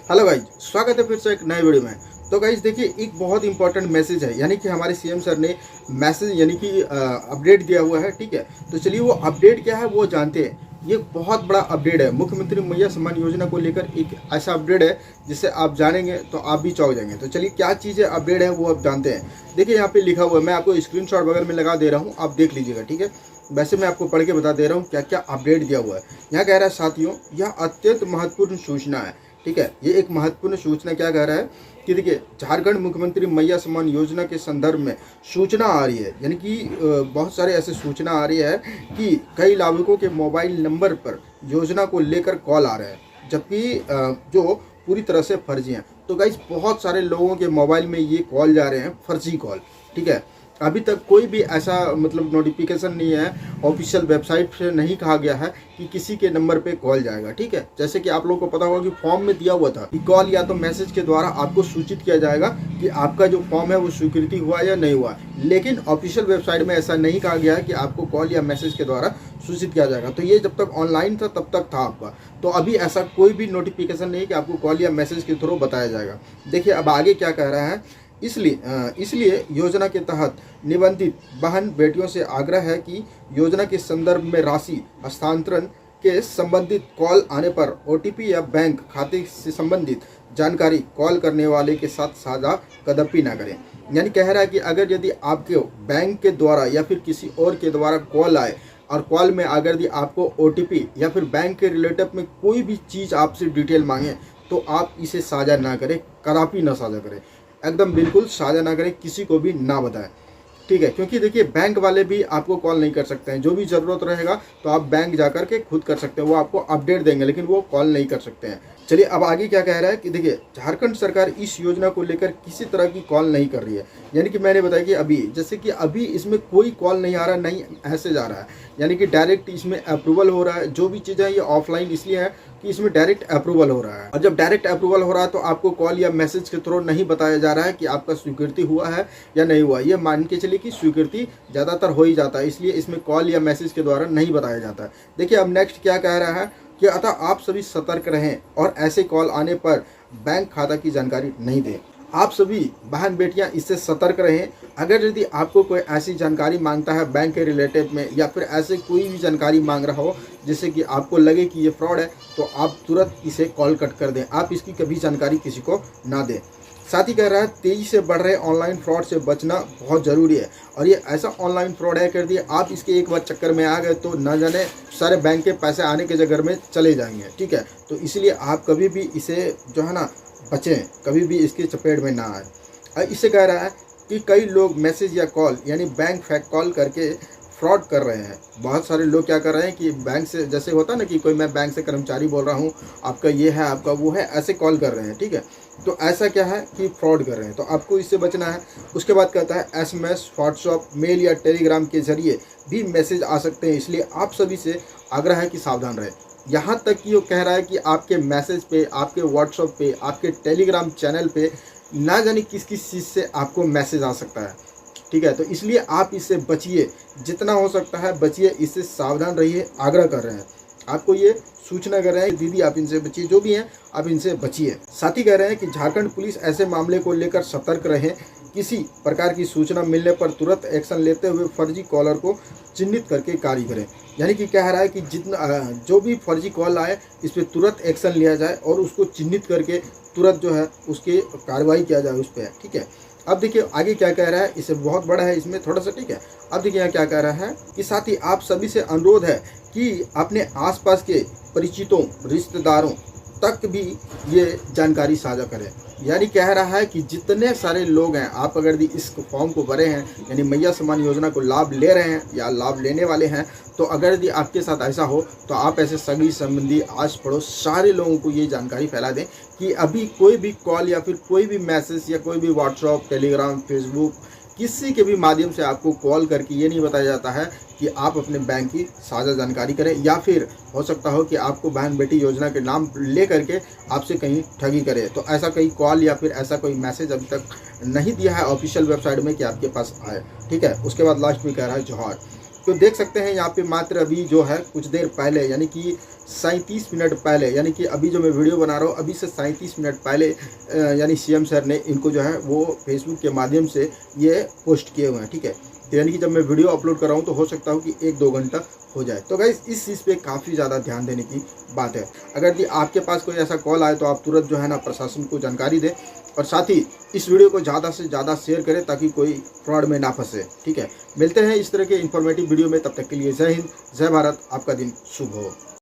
Hello guys, स्वागत है फिर से एक नए वीडियो में। तो गाइज देखिए, एक बहुत इंपॉर्टेंट मैसेज है, यानी कि हमारे सीएम सर ने मैसेज यानी कि अपडेट दिया हुआ है। ठीक है, तो चलिए वो अपडेट क्या है वो जानते हैं। ये बहुत बड़ा अपडेट है, मुख्यमंत्री मैया सम्मान योजना को लेकर एक ऐसा अपडेट है जिसे आप जानेंगे तो आप भी चौंक जाएंगे। तो चलिए क्या चीज़ है, अपडेट है वो आप जानते हैं। देखिए यहाँ पे लिखा हुआ है, मैं आपको स्क्रीनशॉट बगल में लगा दे रहा हूँ, आप देख लीजिएगा। ठीक है, वैसे मैं आपको पढ़ के बता दे रहा हूँ क्या क्या अपडेट दिया हुआ है। यहाँ कह रहा है साथियों, यह अत्यंत महत्वपूर्ण सूचना है। ठीक है, ये एक महत्वपूर्ण सूचना क्या कह रहा है कि देखिए, झारखंड मुख्यमंत्री मैया सम्मान योजना के संदर्भ में सूचना आ रही है, यानी कि बहुत सारे ऐसे सूचना आ रही है कि कई लाभुकों के मोबाइल नंबर पर योजना को लेकर कॉल आ रहे हैं, जबकि जो पूरी तरह से फर्जी हैं। तो गाइस, बहुत सारे लोगों के मोबाइल में ये कॉल जा रहे हैं, फर्जी कॉल। ठीक है, अभी तक कोई भी ऐसा मतलब नोटिफिकेशन नहीं है, ऑफिशियल वेबसाइट से नहीं कहा गया है कि किसी के नंबर पे कॉल जाएगा। ठीक है, जैसे कि आप लोगों को पता होगा कि फॉर्म में दिया हुआ था कि कॉल या तो मैसेज के द्वारा आपको सूचित किया जाएगा कि आपका जो फॉर्म है वो स्वीकृति हुआ या नहीं हुआ, लेकिन ऑफिशियल वेबसाइट में ऐसा नहीं कहा गया है कि आपको कॉल या मैसेज के द्वारा सूचित किया जाएगा। तो ये जब तक ऑनलाइन था तब तक था आपका, तो अभी ऐसा कोई भी नोटिफिकेशन नहीं है कि आपको कॉल या मैसेज के थ्रू बताया जाएगा। देखिए अब आगे क्या कह रहा है, इसलिए योजना के तहत निबंधित बहन बेटियों से आग्रह है कि योजना के संदर्भ में राशि हस्तांतरण के संबंधित कॉल आने पर ओटीपी या बैंक खाते से संबंधित जानकारी कॉल करने वाले के साथ साझा कदापि ना करें। यानी कह रहा है कि अगर यदि आपके बैंक के द्वारा या फिर किसी और के द्वारा कॉल आए और कॉल में अगर यदि आपको ओटीपी या फिर बैंक के रिलेटिव में कोई भी चीज़ आपसे डिटेल मांगे तो आप इसे साझा ना करें, कदापि ना साझा करें, एकदम बिल्कुल साझा ना करें, किसी को भी ना बताएं। ठीक है, क्योंकि देखिए बैंक वाले भी आपको कॉल नहीं कर सकते हैं। जो भी ज़रूरत रहेगा तो आप बैंक जा कर के खुद कर सकते हैं, वो आपको अपडेट देंगे, लेकिन वो कॉल नहीं कर सकते हैं। चलिए अब आगे क्या कह रहा है कि देखिए, झारखंड सरकार इस योजना को लेकर किसी तरह की कॉल नहीं कर रही है। यानी कि मैंने बताया कि अभी जैसे कि अभी इसमें कोई कॉल नहीं आ रहा, नहीं मैसेज आ रहा है, यानी कि डायरेक्ट इसमें अप्रूवल हो रहा है। जो भी चीज़ें ये ऑफलाइन इसलिए है कि इसमें डायरेक्ट अप्रूवल हो रहा है, और जब डायरेक्ट अप्रूवल हो रहा है तो आपको कॉल या मैसेज के थ्रू नहीं बताया जा रहा है कि आपका स्वीकृति हुआ है या नहीं हुआ। ये मान के चलिए कि स्वीकृति ज़्यादातर हो ही जाता है, इसलिए इसमें कॉल या मैसेज के द्वारा नहीं बताया जाता है। देखिए अब नेक्स्ट क्या कह रहा है कि अतः आप सभी सतर्क रहें और ऐसे कॉल आने पर बैंक खाता की जानकारी नहीं दें। आप सभी बहन बेटियां इससे सतर्क रहें। अगर यदि आपको कोई ऐसी जानकारी मांगता है बैंक के रिलेटिव में, या फिर ऐसे कोई भी जानकारी मांग रहा हो जिससे कि आपको लगे कि ये फ्रॉड है, तो आप तुरंत इसे कॉल कट कर दें। आप इसकी कभी जानकारी किसी को ना दें। साथ ही कह रहा है, तेज़ी से बढ़ रहे ऑनलाइन फ्रॉड से बचना बहुत ज़रूरी है। और ये ऐसा ऑनलाइन फ्रॉड है कर दिए, आप इसके एक बार चक्कर में आ गए तो न जाने सारे बैंक के पैसे आने के जगह में चले जाएंगे। ठीक है, तो इसलिए आप कभी भी इसे जो है ना बचें, कभी भी इसकी चपेट में ना आए। और इससे कह रहा है कि कई लोग मैसेज या कॉल यानी बैंक फेक कॉल करके फ्रॉड कर रहे हैं। बहुत सारे लोग क्या कर रहे हैं कि बैंक से, जैसे होता है ना कि कोई मैं बैंक से कर्मचारी बोल रहा हूँ, आपका ये है आपका वो है, ऐसे कॉल कर रहे हैं। ठीक है, तो ऐसा क्या है कि फ्रॉड कर रहे हैं, तो आपको इससे बचना है। उसके बाद कहता है, एसएमएस, व्हाट्सएप, मेल या टेलीग्राम के जरिए भी मैसेज आ सकते हैं, इसलिए आप सभी से आग्रह है कि सावधान रहें। यहाँ तक कि वो कह रहा है कि आपके मैसेज पे, आपके व्हाट्सएप पे, आपके टेलीग्राम चैनल पे ना जाने किस किस चीज़ से आपको मैसेज आ सकता है। ठीक है, तो इसलिए आप इससे बचिए, जितना हो सकता है बचिए, इससे सावधान रहिए, आग्रह कर रहे हैं। आपको ये सूचना कर रहे हैं दीदी, आप इनसे बचिए, जो भी हैं आप इनसे बचिए। साथ ही कह रहे हैं कि झारखंड पुलिस ऐसे मामले को लेकर सतर्क रहे, किसी प्रकार की सूचना मिलने पर तुरंत एक्शन लेते हुए फर्जी कॉलर को चिन्हित करके कार्य करें। यानी कि कह रहा है कि जितना जो भी फर्जी कॉल आए इस पर तुरंत एक्शन लिया जाए और उसको चिन्हित करके तुरंत जो है उसकी कार्रवाई किया जाए उस पर। ठीक है, अब देखिए आगे क्या कह रहा है, इसे बहुत बड़ा है इसमें थोड़ा सा। ठीक है, अब देखिए यहाँ क्या कह रहा है कि साथ ही आप सभी से अनुरोध है कि अपने आसपास के परिचितों, रिश्तेदारों तक भी ये जानकारी साझा करें। यानी कह रहा है कि जितने सारे लोग हैं, आप अगर इस फॉर्म को भरे हैं, यानी मैया सम्मान योजना को लाभ ले रहे हैं या लाभ लेने वाले हैं, तो अगर यदि आपके साथ ऐसा हो तो आप ऐसे सभी संबंधी, आस पड़ोस सारे लोगों को ये जानकारी फैला दें कि अभी कोई भी कॉल या फिर कोई भी मैसेज या कोई भी व्हाट्सएप, टेलीग्राम, फेसबुक, किसी के भी माध्यम से आपको कॉल करके ये नहीं बताया जाता है कि आप अपने बैंक की साझा जानकारी करें, या फिर हो सकता हो कि आपको बहन बेटी योजना के नाम ले करके आपसे कहीं ठगी करे। तो ऐसा कोई कॉल या फिर ऐसा कोई मैसेज अभी तक नहीं दिया है ऑफिशियल वेबसाइट में कि आपके पास आए। ठीक है, उसके बाद लास्ट में कह रहा है, जोहार। तो देख सकते हैं यहाँ पे मात्र अभी जो है कुछ देर पहले यानी कि 37 मिनट पहले, यानी कि अभी जो मैं वीडियो बना रहा हूँ अभी से 37 मिनट पहले यानी सीएम सर ने इनको जो है वो फेसबुक के माध्यम से ये पोस्ट किए हुए हैं। ठीक है, तो यानी कि जब मैं वीडियो अपलोड कर रहा हूँ तो हो सकता हो कि 1-2 घंटा हो जाए। तो गाइस इस चीज़ पे काफ़ी ज़्यादा ध्यान देने की बात है। अगर यदि आपके पास कोई ऐसा कॉल आए तो आप तुरंत जो है ना प्रशासन को जानकारी दें, और साथ ही इस वीडियो को ज़्यादा से ज़्यादा शेयर करें ताकि कोई फ्रॉड में ना फंसे। ठीक है, मिलते हैं इस तरह के इन्फॉर्मेटिव वीडियो में, तब तक के लिए जय हिंद, जय भारत, आपका दिन शुभ हो।